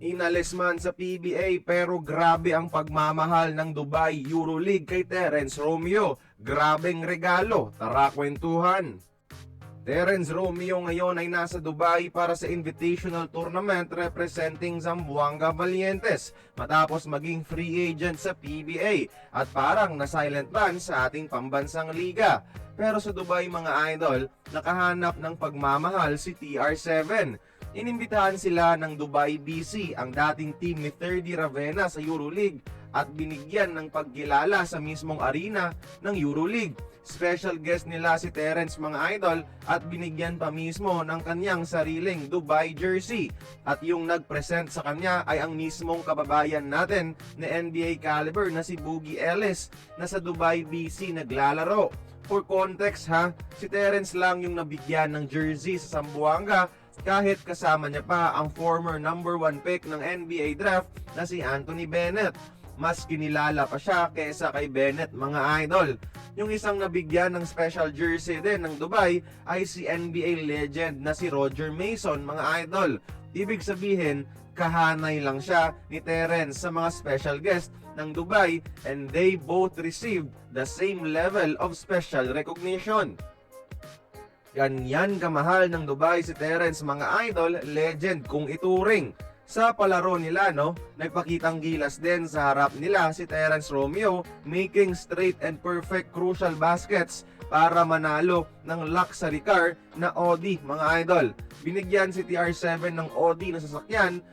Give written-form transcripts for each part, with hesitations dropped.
Inalis man sa PBA pero grabe ang pagmamahal ng Dubai EuroLeague kay Terence Romeo. Grabeng regalo, tara kwentuhan. Terence Romeo ngayon ay nasa Dubai para sa Invitational Tournament representing Zamboanga Valientes matapos maging free agent sa PBA at parang na-silent ban sa ating pambansang liga. Pero sa Dubai mga idol, nakahanap ng pagmamahal si TR7. Inimbitahan sila ng Dubai BC, ang dating team ni Ferdy Ravena sa EuroLeague at binigyan ng pagkilala sa mismong arena ng EuroLeague. Special guest nila si Terence mga idol at binigyan pa mismo ng kanyang sariling Dubai jersey. At yung nag-present sa kanya ay ang mismong kababayan natin na NBA caliber na si Boogie Ellis na sa Dubai BC naglalaro. For context ha, si Terence lang yung nabigyan ng jersey sa Zamboanga kahit kasama niya pa ang former number 1 pick ng NBA draft na si Anthony Bennett. Mas kinilala pa siya kesa kay Bennett mga idol. Yung isang nabigyan ng special jersey din ng Dubai ay si NBA legend na si Roger Mason mga idol. Ibig sabihin, kahanay lang siya ni Terence sa mga special guest ng Dubai and they both received the same level of special recognition. Ganyan kamahal ng Dubai si Terence mga idol, legend kung ituring. Sa palaro nila nagpakitang gilas din sa harap nila si Terence Romeo, making straight and perfect crucial baskets para manalo ng luxury car na Audi mga idol. Binigyan si TR7 ng Audi na sasakyan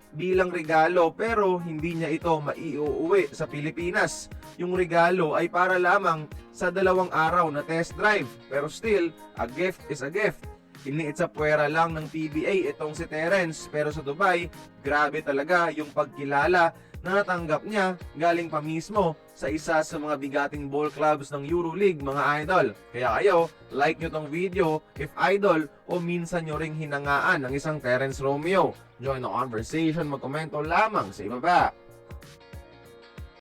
bilang regalo pero hindi niya ito maiuuwi sa Pilipinas. Yung regalo ay para lamang sa 2 araw na test drive pero still, a gift is a gift. Iniit sa puwera lang ng PBA itong si Terence pero sa Dubai, grabe talaga yung pagkilala na natanggap niya galing pa mismo sa isa sa mga bigating ball clubs ng EuroLeague mga idol. Kaya kayo, like nyo tong video if idol o minsan nyo ring hinangaan ng isang Terence Romeo. Join the conversation, magkomento lamang sa ibaba.